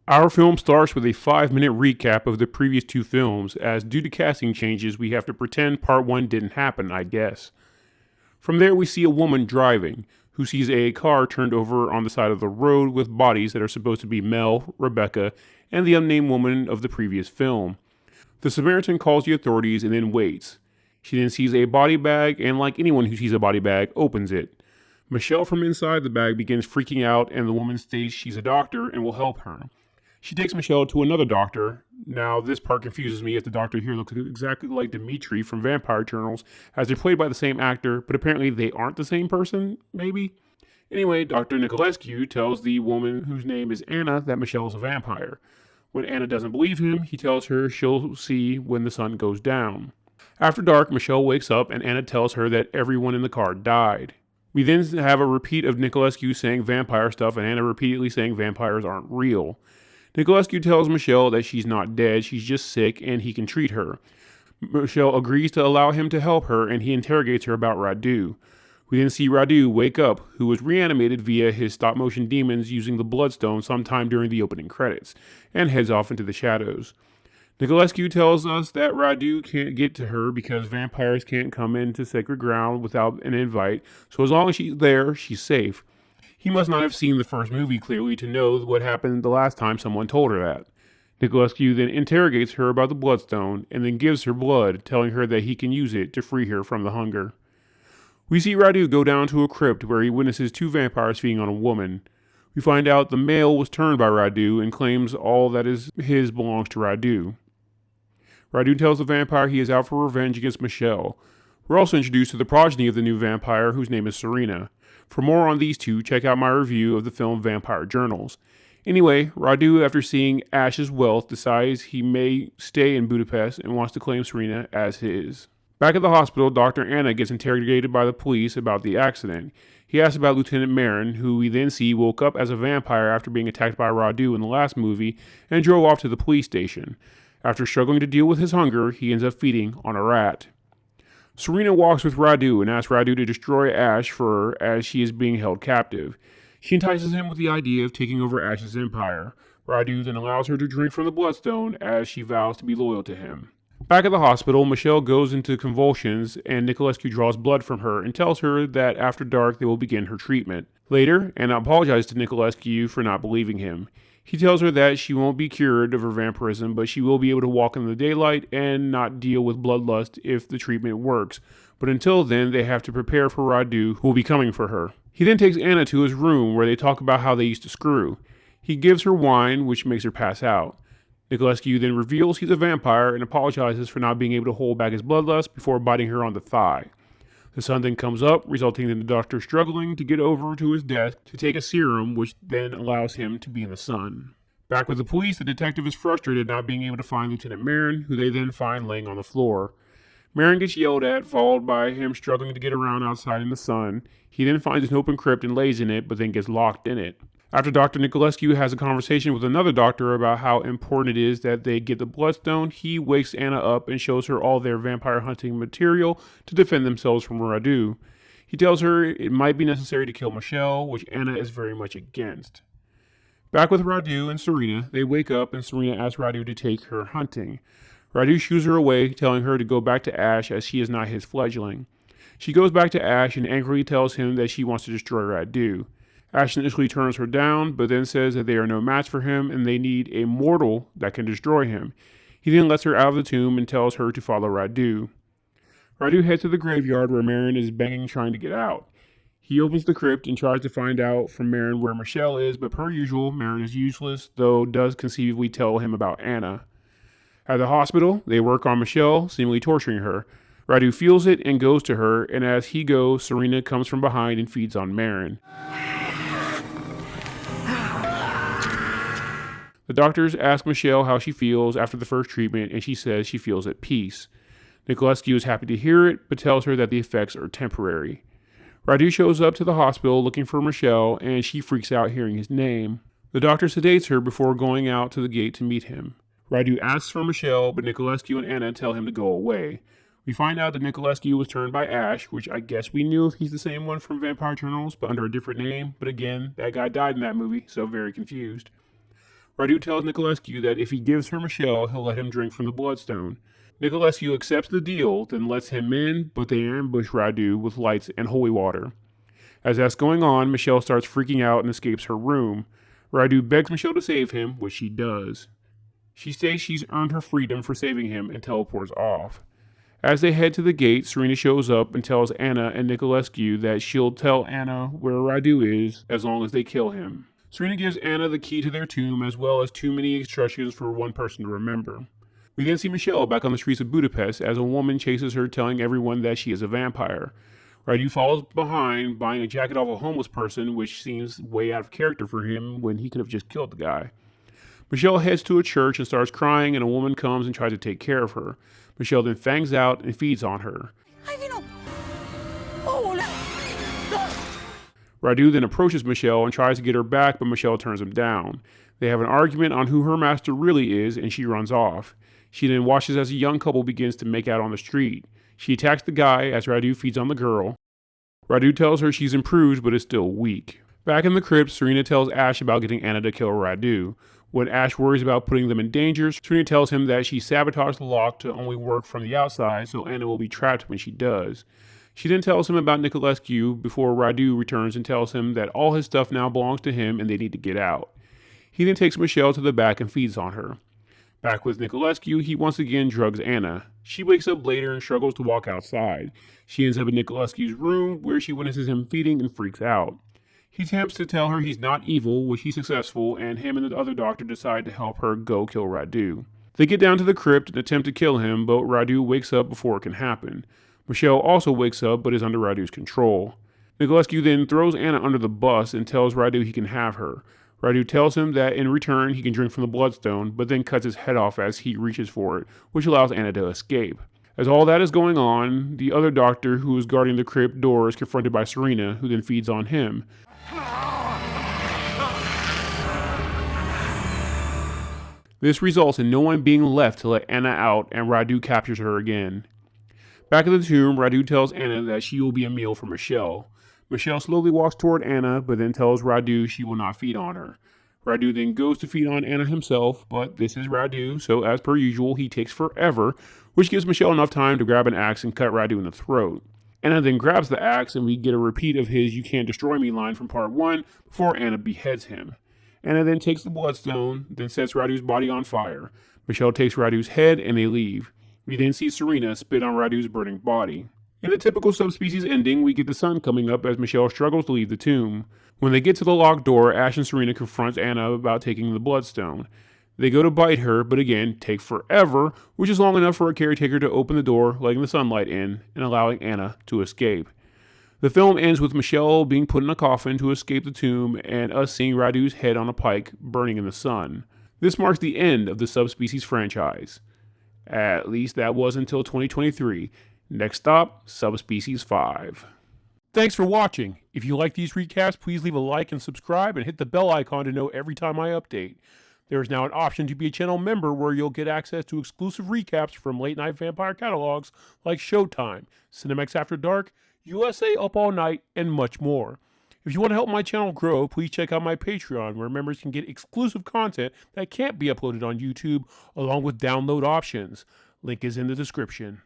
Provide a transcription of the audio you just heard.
Our film starts with a 5-minute recap of the previous two films, as due to casting changes, we have to pretend part 1 didn't happen, I guess. From there, we see a woman driving, who sees a car turned over on the side of the road with bodies that are supposed to be Mel, Rebecca, and the unnamed woman of the previous film. The Samaritan calls the authorities and then waits. She then sees a body bag and, like anyone who sees a body bag, opens it. Michelle from inside the bag begins freaking out, and the woman states she's a doctor and will help her. She takes Michelle to another doctor. Now, this part confuses me, as the doctor here looks exactly like Dimitri from Vampire Journals, as they're played by the same actor, but apparently they aren't the same person, maybe? Anyway, Dr. Nicolescu tells the woman, whose name is Anna, that Michelle is a vampire. When Anna doesn't believe him, he tells her she'll see when the sun goes down. After dark, Michelle wakes up and Anna tells her that everyone in the car died. We then have a repeat of Nicolescu saying vampire stuff and Anna repeatedly saying vampires aren't real. Nicolescu tells Michelle that she's not dead, she's just sick, and he can treat her. Michelle agrees to allow him to help her, and he interrogates her about Radu. We then see Radu wake up, who was reanimated via his stop-motion demons using the Bloodstone sometime during the opening credits, and heads off into the shadows. Nicolescu tells us that Radu can't get to her because vampires can't come into sacred ground without an invite, so as long as she's there, she's safe. He must not have seen the first movie clearly to know what happened the last time someone told her that. Nicolescu then interrogates her about the Bloodstone and then gives her blood, telling her that he can use it to free her from the hunger. We see Radu go down to a crypt where he witnesses 2 vampires feeding on a woman. We find out the male was turned by Radu and claims all that is his belongs to Radu. Radu tells the vampire he is out for revenge against Michelle. We're also introduced to the progeny of the new vampire, whose name is Serena. For more on these two, check out my review of the film Vampire Journals. Anyway, Radu, after seeing Ash's wealth, decides he may stay in Budapest and wants to claim Serena as his. Back at the hospital, Dr. Anna gets interrogated by the police about the accident. He asks about Lieutenant Marin, who we then see woke up as a vampire after being attacked by Radu in the last movie and drove off to the police station. After struggling to deal with his hunger, he ends up feeding on a rat. Serena walks with Radu and asks Radu to destroy Ash for her as she is being held captive. She entices him with the idea of taking over Ash's empire. Radu then allows her to drink from the Bloodstone as she vows to be loyal to him. Back at the hospital, Michelle goes into convulsions and Nicolescu draws blood from her and tells her that after dark they will begin her treatment. Later, Anna apologizes to Nicolescu for not believing him. He tells her that she won't be cured of her vampirism, but she will be able to walk in the daylight and not deal with bloodlust if the treatment works. But until then, they have to prepare for Radu, who will be coming for her. He then takes Anna to his room where they talk about how they used to screw. He gives her wine, which makes her pass out. Nicolescu then reveals he's a vampire and apologizes for not being able to hold back his bloodlust before biting her on the thigh. The sun then comes up, resulting in the doctor struggling to get over to his desk to take a serum, which then allows him to be in the sun. Back with the police, the detective is frustrated not being able to find Lieutenant Marin, who they then find laying on the floor. Marin gets yelled at, followed by him struggling to get around outside in the sun. He then finds an open crypt and lays in it, but then gets locked in it. After Dr. Nicolescu has a conversation with another doctor about how important it is that they get the Bloodstone, he wakes Anna up and shows her all their vampire hunting material to defend themselves from Radu. He tells her it might be necessary to kill Michelle, which Anna is very much against. Back with Radu and Serena, they wake up and Serena asks Radu to take her hunting. Radu shoos her away, telling her to go back to Ash as she is not his fledgling. She goes back to Ash and angrily tells him that she wants to destroy Radu. Ash initially turns her down, but then says that they are no match for him and they need a mortal that can destroy him. He then lets her out of the tomb and tells her to follow Radu. Radu heads to the graveyard where Marin is banging trying to get out. He opens the crypt and tries to find out from Marin where Michelle is, but per usual, Marin is useless, though does conceivably tell him about Anna. At the hospital, they work on Michelle, seemingly torturing her. Radu feels it and goes to her, and as he goes, Serena comes from behind and feeds on Marin. The doctors ask Michelle how she feels after the first treatment, and she says she feels at peace. Nicolescu is happy to hear it, but tells her that the effects are temporary. Radu shows up to the hospital looking for Michelle, and she freaks out hearing his name. The doctor sedates her before going out to the gate to meet him. Radu asks for Michelle, but Nicolescu and Anna tell him to go away. We find out that Nicolescu was turned by Ash, which I guess we knew if he's the same one from Vampire Journals, but under a different name. But again, that guy died in that movie, so very confused. Radu tells Nicolescu that if he gives her Michelle, he'll let him drink from the Bloodstone. Nicolescu accepts the deal, then lets him in, but they ambush Radu with lights and holy water. As that's going on, Michelle starts freaking out and escapes her room. Radu begs Michelle to save him, which she does. She states she's earned her freedom for saving him and teleports off. As they head to the gate, Serena shows up and tells Anna and Nicolescu that she'll tell Anna where Radu is as long as they kill him. Serena gives Anna the key to their tomb as well as too many instructions for one person to remember. We then see Michelle back on the streets of Budapest as a woman chases her, telling everyone that she is a vampire. Radu follows behind, buying a jacket off a homeless person, which seems way out of character for him when he could have just killed the guy. Michelle heads to a church and starts crying, and a woman comes and tries to take care of her. Michelle then fangs out and feeds on her. Radu then approaches Michelle and tries to get her back, but Michelle turns him down. They have an argument on who her master really is, and she runs off. She then watches as a young couple begins to make out on the street. She attacks the guy as Radu feeds on the girl. Radu tells her she's improved but is still weak. Back in the crypt, Serena tells Ash about getting Anna to kill Radu. When Ash worries about putting them in danger, Serena tells him that she sabotaged the lock to only work from the outside, so Anna will be trapped when she does. She then tells him about Nicolescu before Radu returns and tells him that all his stuff now belongs to him and they need to get out. He then takes Michelle to the back and feeds on her. Back with Nicolescu, he once again drugs Anna. She wakes up later and struggles to walk outside. She ends up in Nicolescu's room, where she witnesses him feeding and freaks out. He attempts to tell her he's not evil, which he's successful, and him and the other doctor decide to help her go kill Radu. They get down to the crypt and attempt to kill him, but Radu wakes up before it can happen. Michelle also wakes up, but is under Radu's control. Nicolescu then throws Anna under the bus and tells Radu he can have her. Radu tells him that in return he can drink from the Bloodstone, but then cuts his head off as he reaches for it, which allows Anna to escape. As all that is going on, the other doctor who is guarding the crypt door is confronted by Serena, who then feeds on him. This results in no one being left to let Anna out, and Radu captures her again. Back at the tomb, Radu tells Anna that she will be a meal for Michelle. Michelle slowly walks toward Anna, but then tells Radu she will not feed on her. Radu then goes to feed on Anna himself, but this is Radu, so as per usual, he takes forever, which gives Michelle enough time to grab an axe and cut Radu in the throat. Anna then grabs the axe, and we get a repeat of his "You can't destroy me" line from part 1 before Anna beheads him. Anna then takes the Bloodstone, then sets Radu's body on fire. Michelle takes Radu's head, and they leave. We then see Serena spit on Radu's burning body. In the typical Subspecies ending, we get the sun coming up as Michelle struggles to leave the tomb. When they get to the locked door, Ash and Serena confront Anna about taking the Bloodstone. They go to bite her, but again, take forever, which is long enough for a caretaker to open the door, letting the sunlight in, and allowing Anna to escape. The film ends with Michelle being put in a coffin to escape the tomb, and us seeing Radu's head on a pike burning in the sun. This marks the end of the Subspecies franchise. At least that was until 2023. Next stop, Subspecies 5. Thanks for watching. If you like these recaps, please leave a like and subscribe and hit the bell icon to know every time I update. There is now an option to be a channel member where you'll get access to exclusive recaps from late night vampire catalogs like Showtime, Cinemax After Dark, USA Up All Night, and much more. If you want to help my channel grow, please check out my Patreon, where members can get exclusive content that can't be uploaded on YouTube, along with download options. Link is in the description.